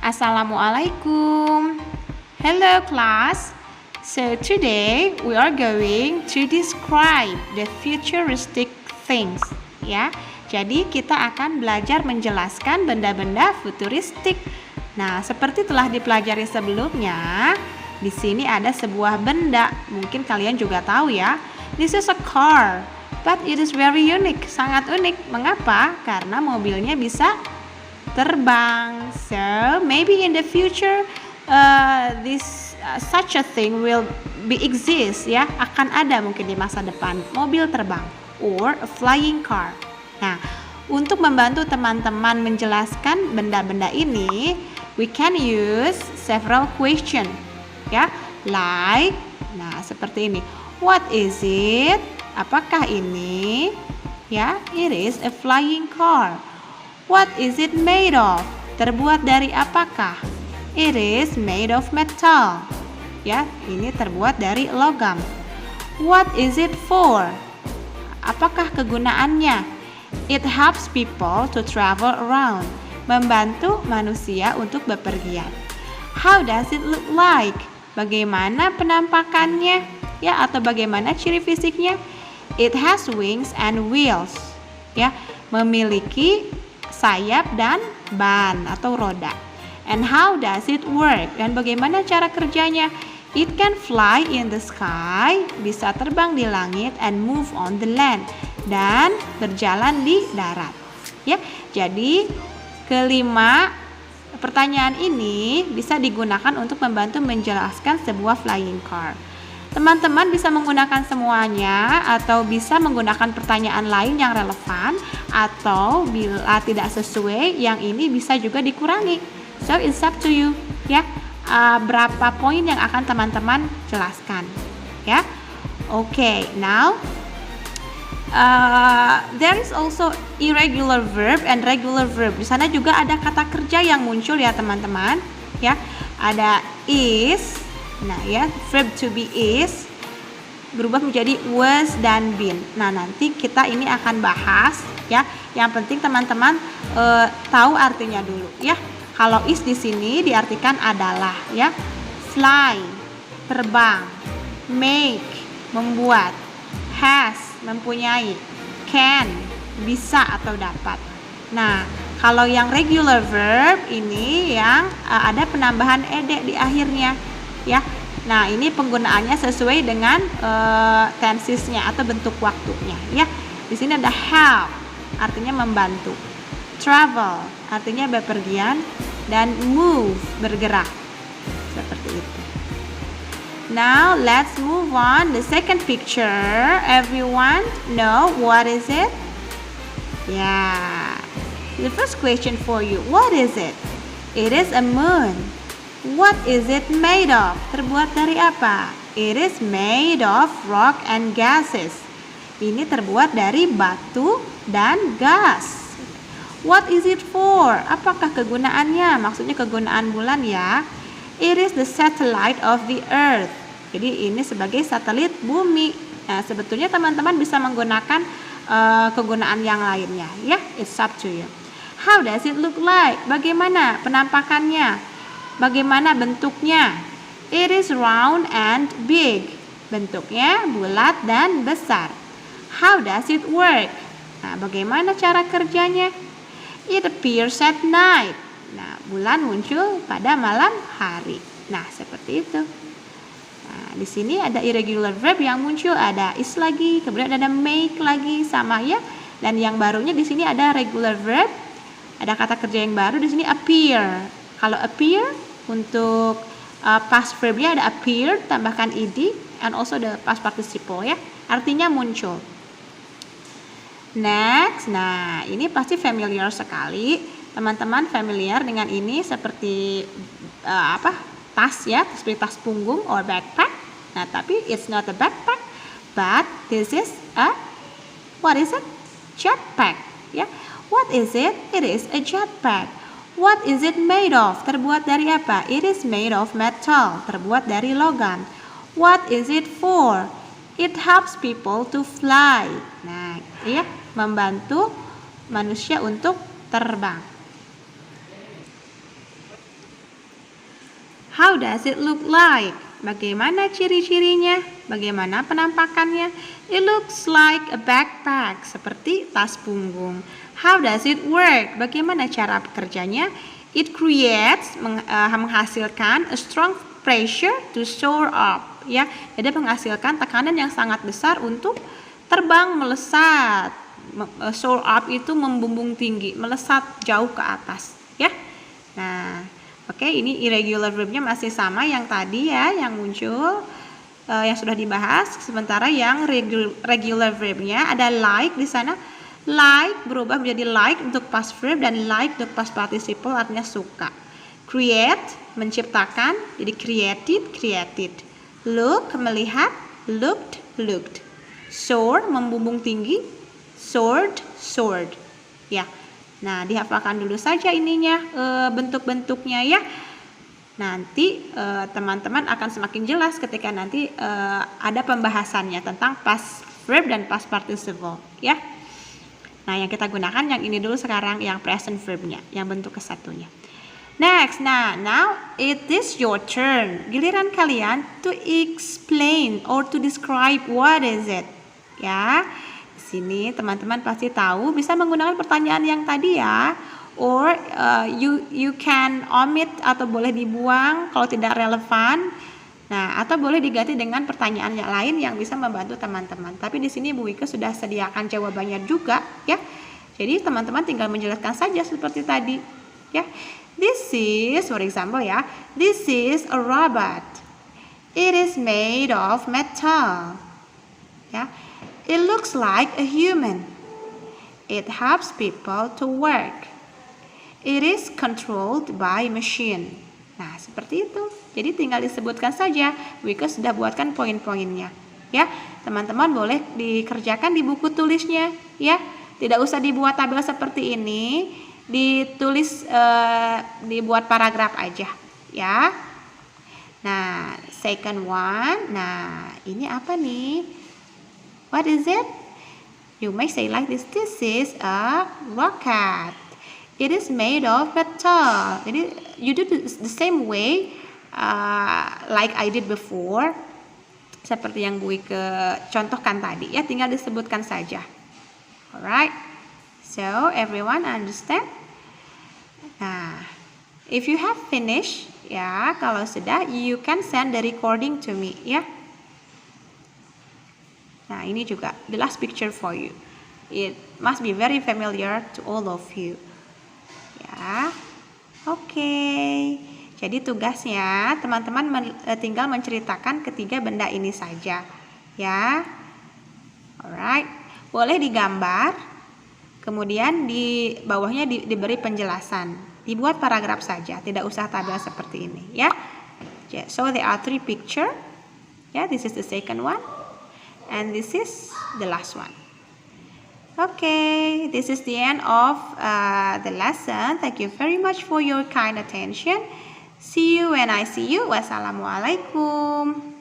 Assalamualaikum. Hello class. So today we are going to describe the futuristic things, ya. Jadi kita akan belajar menjelaskan benda-benda futuristik. Nah, seperti telah dipelajari sebelumnya, di sini ada sebuah benda. Mungkin kalian juga tahu ya. This is a car, but it is very unique. Sangat unik. Mengapa? Karena mobilnya bisa terbang. So maybe in the future such a thing will be exist, ya, akan ada mungkin di masa depan mobil terbang or a flying car. Nah, untuk membantu teman-teman menjelaskan benda-benda ini, we can use several question, ya, like, nah seperti ini. What is it? Apakah ini? Ya, it is a flying car. What is it made of? Terbuat dari apakah? It is made of metal. Ya, ini terbuat dari logam. What is it for? Apakah kegunaannya? It helps people to travel around. Membantu manusia untuk bepergian. How does it look like? Bagaimana penampakannya? Ya, atau bagaimana ciri fisiknya? It has wings and wheels. Ya, memiliki sayap dan ban atau roda. And how does it work? Dan bagaimana cara kerjanya? It can fly in the sky, bisa terbang di langit, and move on the land, dan berjalan di darat. Ya, jadi kelima pertanyaan ini bisa digunakan untuk membantu menjelaskan sebuah flying car. Teman-teman bisa menggunakan semuanya atau bisa menggunakan pertanyaan lain yang relevan, atau bila tidak sesuai yang ini bisa juga dikurangi. So it's up to you, ya. Berapa poin yang akan teman-teman jelaskan, ya. Okay, now there is also irregular verb and regular verb. Di sana juga ada kata kerja yang muncul ya teman-teman, ya. Ada is. Nah ya, verb to be is berubah menjadi was dan been. Nah, nanti kita ini akan bahas, ya. Yang penting teman-teman tahu artinya dulu, ya. Kalau is di sini diartikan adalah, ya. Fly, terbang. Make, membuat. Has, mempunyai. Can, bisa atau dapat. Nah, kalau yang regular verb ini yang ada penambahan ed di akhirnya, ya. Nah, ini penggunaannya sesuai dengan tensesnya atau bentuk waktunya, ya. Di sini ada help, artinya membantu. Travel, artinya bepergian, dan move, bergerak. Seperti itu. Now, let's move on. The second picture, everyone know what is it? Yeah. The first question for you, what is it? It is a moon. What is it made of? Terbuat dari apa? It is made of rock and gases. Ini terbuat dari batu dan gas. What is it for? Apakah kegunaannya? Maksudnya kegunaan bulan, ya. It is the satellite of the earth. Jadi ini sebagai satelit bumi. Nah, sebetulnya teman-teman bisa menggunakan kegunaan yang lainnya, ya. It's up to you. How does it look like? Bagaimana penampakannya? Bagaimana bentuknya? It is round and big. Bentuknya bulat dan besar. How does it work? Nah, bagaimana cara kerjanya? It appears at night. Nah, bulan muncul pada malam hari. Nah, seperti itu. Nah, di sini ada irregular verb yang muncul, ada is lagi, kemudian ada make lagi, sama ya. Dan yang barunya di sini ada regular verb. Ada kata kerja yang baru di sini, appear. Kalau appear untuk past verbnya ada appear, tambahkan ed, and also the past participle, ya. Artinya muncul. Next, nah ini pasti familiar sekali. Teman-teman familiar dengan ini seperti tas, ya, seperti tas punggung or backpack. Nah, tapi it's not a backpack, but this is what is it? Jetpack, ya. What is it? It is a jetpack. What is it made of? Terbuat dari apa? It is made of metal. Terbuat dari logam. What is it for? It helps people to fly. Nah, ya, membantu manusia untuk terbang. How does it look like? Bagaimana ciri-cirinya? Bagaimana penampakannya? It looks like a backpack, seperti tas punggung. How does it work? Bagaimana cara bekerjanya? It creates, menghasilkan a strong pressure to soar up. Ya, jadi menghasilkan tekanan yang sangat besar untuk terbang melesat. Soar up itu membumbung tinggi, melesat jauh ke atas. Ya, nah. Oke, ini irregular verbnya masih sama yang tadi ya, yang muncul, yang sudah dibahas. Sementara yang regular verbnya ada like di sana. Like berubah menjadi like untuk past verb dan like untuk past participle, artinya suka. Create, menciptakan, jadi created. Look, melihat, looked. Soar, membumbung tinggi, soared. Ya. Nah, dihafalkan dulu saja ininya, bentuk-bentuknya ya. Nanti teman-teman akan semakin jelas ketika nanti ada pembahasannya tentang past verb dan past participle ya. Nah, yang kita gunakan yang ini dulu sekarang, yang present verbnya, yang bentuk kesatunya. Next, now it is your turn. Giliran kalian to explain or to describe what is it. Ya. Sini teman-teman pasti tahu bisa menggunakan pertanyaan yang tadi ya, or you can omit atau boleh dibuang kalau tidak relevan. Nah, atau boleh diganti dengan pertanyaan yang lain yang bisa membantu teman-teman. Tapi di sini Bu Wike sudah sediakan jawabannya juga ya. Jadi teman-teman tinggal menjelaskan saja seperti tadi ya. This is, for example ya, this is a robot. It is made of metal. Ya. It looks like a human. It helps people to work. It is controlled by machine. Nah, seperti itu. Jadi tinggal disebutkan saja. Wika sudah buatkan poin-poinnya. Ya, teman-teman boleh dikerjakan di buku tulisnya. Ya, tidak usah dibuat tabel seperti ini. Ditulis, dibuat paragraf aja. Ya. Nah, second one. Nah, ini apa nih? What is it? You may say like this. This is a rocket. It is made of metal. Jadi you do the same way like I did before. Seperti yang gue contohkan tadi ya, tinggal disebutkan saja. Alright. So everyone understand? Nah, if you have finished ya, kalau sudah you can send the recording to me ya. Nah, ini juga the last picture for you. It must be very familiar to all of you. Ya. Oke. Jadi tugasnya teman-teman tinggal menceritakan ketiga benda ini saja. Ya. Alright. Boleh digambar. Kemudian di bawahnya diberi penjelasan. Dibuat paragraf saja, tidak usah tabel seperti ini, ya. So there are 3 picture. Ya, this is the second one. And this is the last one. Okay, this is the end of the lesson. Thank you very much for your kind attention. See you when I see you. Wassalamualaikum.